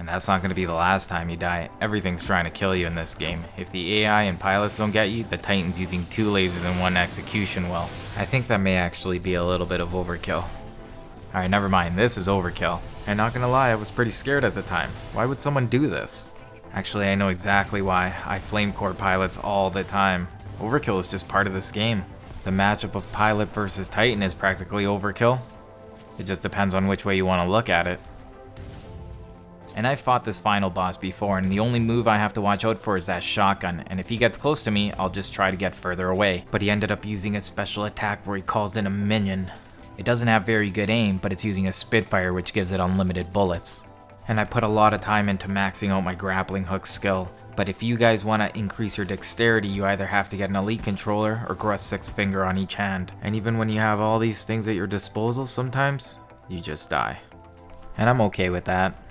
And that's not going to be the last time you die. Everything's trying to kill you in this game. If the AI and pilots don't get you, the Titan's using 2 lasers and 1 execution well. I think that may actually be a little bit of overkill. Alright, never mind, this is overkill. And not gonna lie, I was pretty scared at the time. Why would someone do this? Actually, I know exactly why. I flame core pilots all the time. Overkill is just part of this game. The matchup of pilot versus Titan is practically overkill. It just depends on which way you want to look at it. And I've fought this final boss before, and the only move I have to watch out for is that shotgun, and if he gets close to me, I'll just try to get further away. But he ended up using a special attack where he calls in a minion. It doesn't have very good aim, but it's using a Spitfire which gives it unlimited bullets. And I put a lot of time into maxing out my grappling hook skill. But if you guys want to increase your dexterity, you either have to get an elite controller or grow a 6 finger on each hand. And even when you have all these things at your disposal, sometimes you just die. And I'm okay with that.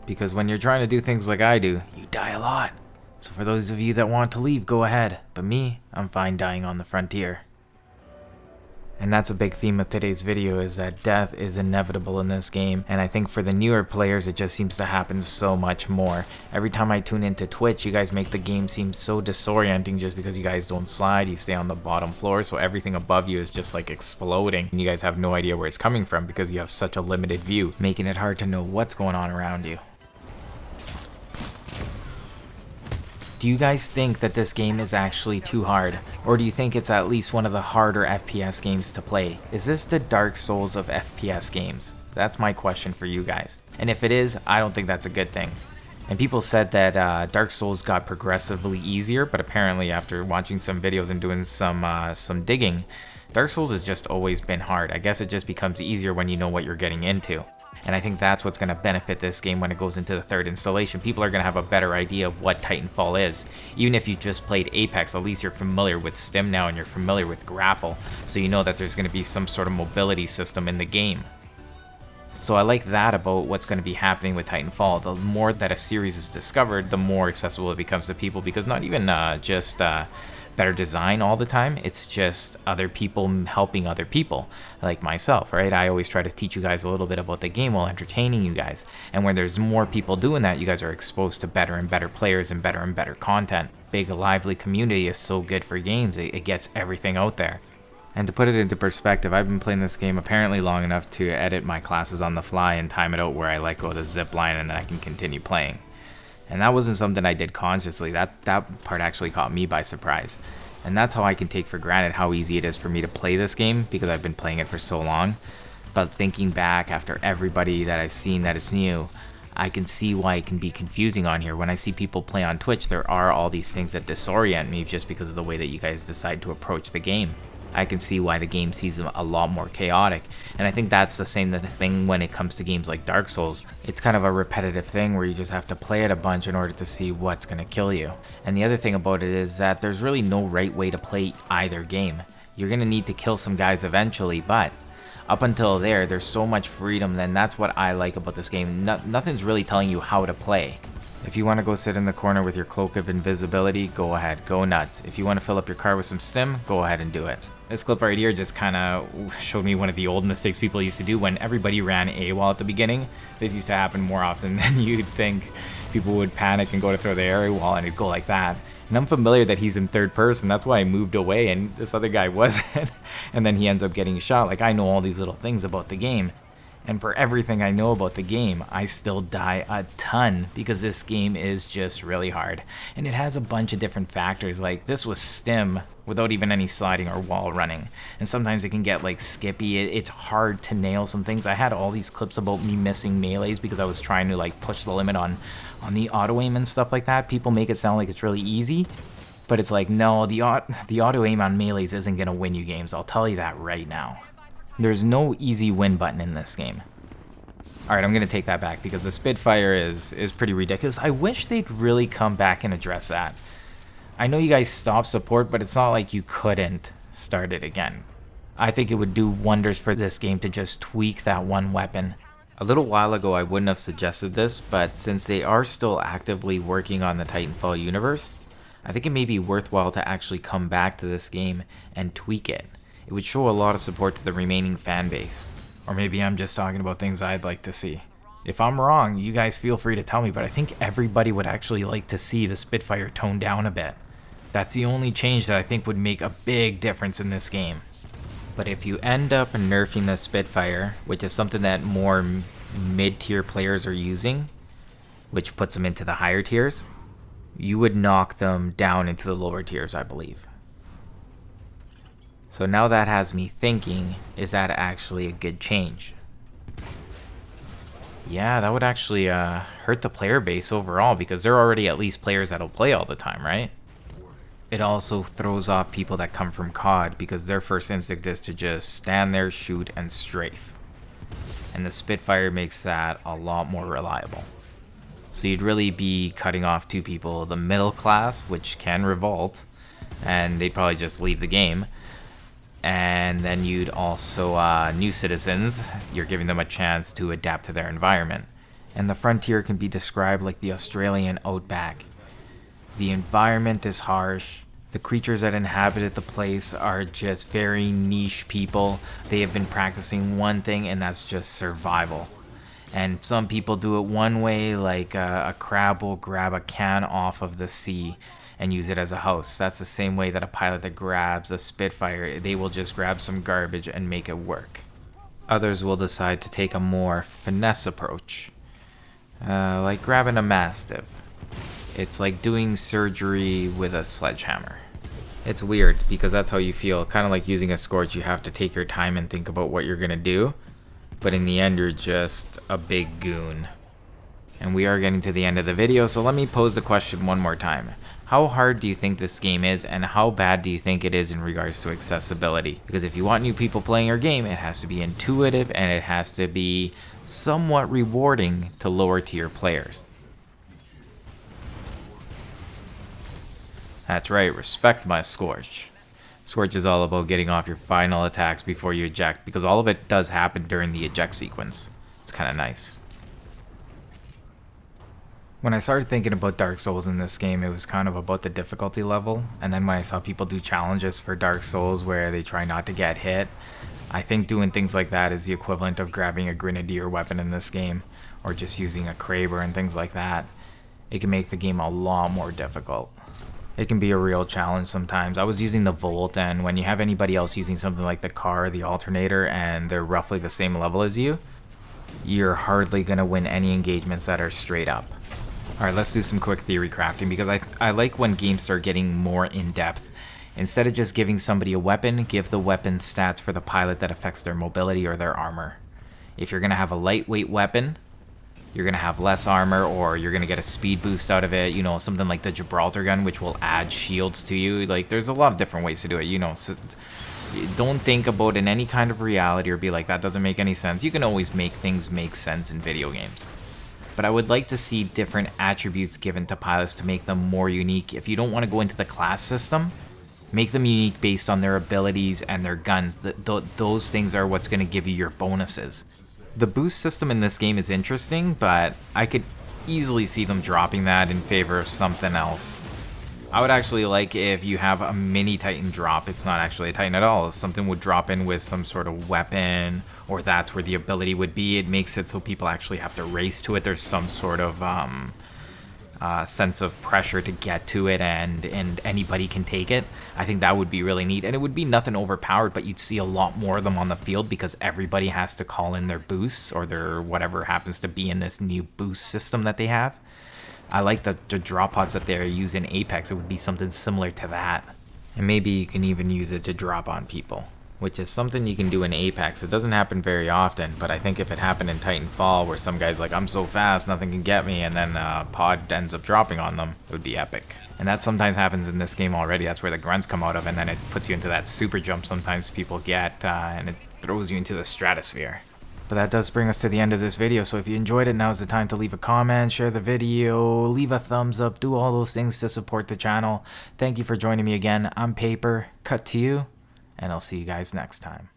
Because when you're trying to do things like I do, you die a lot. So for those of you that want to leave, go ahead. But me, I'm fine dying on the frontier. And that's a big theme of today's video, is that death is inevitable in this game. And I think for the newer players, it just seems to happen so much more. Every time I tune into Twitch, you guys make the game seem so disorienting just because you guys don't slide, you stay on the bottom floor, so everything above you is just like exploding. And you guys have no idea where it's coming from because you have such a limited view, making it hard to know what's going on around you. Do you guys think that this game is actually too hard? Or do you think it's at least one of the harder FPS games to play? Is this the Dark Souls of FPS games? That's my question for you guys. And if it is, I don't think that's a good thing. And people said that Dark Souls got progressively easier, but apparently after watching some videos and doing some digging, Dark Souls has just always been hard. I guess it just becomes easier when you know what you're getting into. And I think that's what's going to benefit this game when it goes into the 3rd installation. People are going to have a better idea of what Titanfall is. Even if you just played Apex, at least you're familiar with Stim now and you're familiar with Grapple, so you know that there's going to be some sort of mobility system in the game. So I like that about what's going to be happening with Titanfall. The more that a series is discovered, the more accessible it becomes to people, because not even just better design all the time, it's just other people helping other people, like myself, right? I always try to teach you guys a little bit about the game while entertaining you guys, and when there's more people doing that, you guys are exposed to better and better players and better content. Big lively community is so good for games. It gets everything out there. And to put it into perspective, I've been playing this game apparently long enough to edit my classes on the fly and time it out where I let go of the zip line and then I can continue playing. And that wasn't something I did consciously. That part actually caught me by surprise. And that's how I can take for granted how easy it is for me to play this game, because I've been playing it for so long. But thinking back after everybody that I've seen that is new, I can see why it can be confusing on here. When I see people play on Twitch, there are all these things that disorient me just because of the way that you guys decide to approach the game. I can see why the game seems a lot more chaotic, and I think that's the same thing when it comes to games like Dark Souls. It's kind of a repetitive thing where you just have to play it a bunch in order to see what's going to kill you. And the other thing about it is that there's really no right way to play either game. You're going to need to kill some guys eventually, but up until there's so much freedom, and that's what I like about this game. Nothing's really telling you how to play. If you want to go sit in the corner with your cloak of invisibility, go ahead, go nuts. If you want to fill up your car with some stim, go ahead and do it. This clip right here just kind of showed me one of the old mistakes people used to do when everybody ran AWOL at the beginning. This used to happen more often than you'd think. People would panic and go to throw the area wall and it'd go like that. And I'm familiar that he's in 3rd person, that's why I moved away and this other guy wasn't. And then he ends up getting shot. Like, I know all these little things about the game. And for everything I know about the game, I still die a ton because this game is just really hard. And it has a bunch of different factors, like this was Stim without even any sliding or wall running. And sometimes it can get like skippy, it's hard to nail some things. I had all these clips about me missing melees because I was trying to like push the limit on the auto aim and stuff like that. People make it sound like it's really easy, but it's like, no, the auto aim on melees isn't gonna win you games, I'll tell you that right now. There's no easy win button in this game. Alright, I'm going to take that back because the Spitfire is pretty ridiculous. I wish they'd really come back and address that. I know you guys stopped support, but it's not like you couldn't start it again. I think it would do wonders for this game to just tweak that one weapon. A little while ago I wouldn't have suggested this, but since they are still actively working on the Titanfall universe, I think it may be worthwhile to actually come back to this game and tweak it. It would show a lot of support to the remaining fan base. Or maybe I'm just talking about things I'd like to see. If I'm wrong, you guys feel free to tell me, but I think everybody would actually like to see the Spitfire toned down a bit. That's the only change that I think would make a big difference in this game. But if you end up nerfing the Spitfire, which is something that more mid-tier players are using, which puts them into the higher tiers, you would knock them down into the lower tiers, I believe. So now that has me thinking, is that actually a good change? Yeah, that would actually hurt the player base overall, because they're already at least players that'll play all the time, right? It also throws off people that come from COD, because their first instinct is to just stand there, shoot, and strafe. And the Spitfire makes that a lot more reliable. So you'd really be cutting off two people, the middle class, which can revolt, and they'd probably just leave the game. And then you'd also, new citizens, you're giving them a chance to adapt to their environment. And the frontier can be described like the Australian outback. The environment is harsh. The creatures that inhabited the place are just very niche people. They have been practicing one thing, and that's just survival. And some people do it one way, like a crab will grab a can off of the sea and use it as a house. That's the same way that a pilot that grabs a Spitfire, they will just grab some garbage and make it work. Others will decide to take a more finesse approach, like grabbing a Mastiff. It's like doing surgery with a sledgehammer. It's weird because that's how you feel. Kind of like using a SCORCH, you have to take your time and think about what you're gonna do. But in the end, you're just a big goon. And we are getting to the end of the video, so let me pose the question one more time. How hard do you think this game is, and how bad do you think it is in regards to accessibility? Because if you want new people playing your game, it has to be intuitive and it has to be somewhat rewarding to lower tier players. That's right, respect my SCORCH. SCORCH is all about getting off your final attacks before you eject, because all of it does happen during the eject sequence. It's kind of nice. When I started thinking about Dark Souls in this game, it was kind of about the difficulty level, and then when I saw people do challenges for Dark Souls where they try not to get hit, I think doing things like that is the equivalent of grabbing a grenadier weapon in this game, or just using a Kraber and things like that. It can make the game a lot more difficult. It can be a real challenge sometimes. I was using the Volt, and when you have anybody else using something like the car or the alternator and they're roughly the same level as you, you're hardly going to win any engagements that are straight up. Alright, let's do some quick theory crafting, because I like when games start getting more in-depth. Instead of just giving somebody a weapon, give the weapon stats for the pilot that affects their mobility or their armor. If you're going to have a lightweight weapon, you're going to have less armor, or you're going to get a speed boost out of it, you know, something like the Gibraltar gun, which will add shields to you. Like, there's a lot of different ways to do it, you know. So don't think about it in any kind of reality or be like, that doesn't make any sense. You can always make things make sense in video games. But I would like to see different attributes given to pilots to make them more unique. If you don't want to go into the class system, make them unique based on their abilities and their guns. Those things are what's going to give you your bonuses. The boost system in this game is interesting, but I could easily see them dropping that in favor of something else. I would actually like if you have a mini Titan drop. It's not actually a Titan at all. Something would drop in with some sort of weapon, or that's where the ability would be. It makes it so people actually have to race to it. There's some sort of sense of pressure to get to it, and anybody can take it. I think that would be really neat, and it would be nothing overpowered, but you'd see a lot more of them on the field because everybody has to call in their boosts or their whatever happens to be in this new boost system that they have. I like the drop pods that they use in Apex. It would be something similar to that, and maybe you can even use it to drop on people, which is something you can do in Apex. It doesn't happen very often, but I think if it happened in Titanfall, where some guy's like, I'm so fast, nothing can get me, and then pod ends up dropping on them, it would be epic. And that sometimes happens in this game already. That's where the grunts come out of, and then it puts you into that super jump sometimes people get, and it throws you into the stratosphere. But that does bring us to the end of this video, so if you enjoyed it, now's the time to leave a comment, share the video, leave a thumbs up, do all those things to support the channel. Thank you for joining me again. I'm Paper, cut to you, and I'll see you guys next time.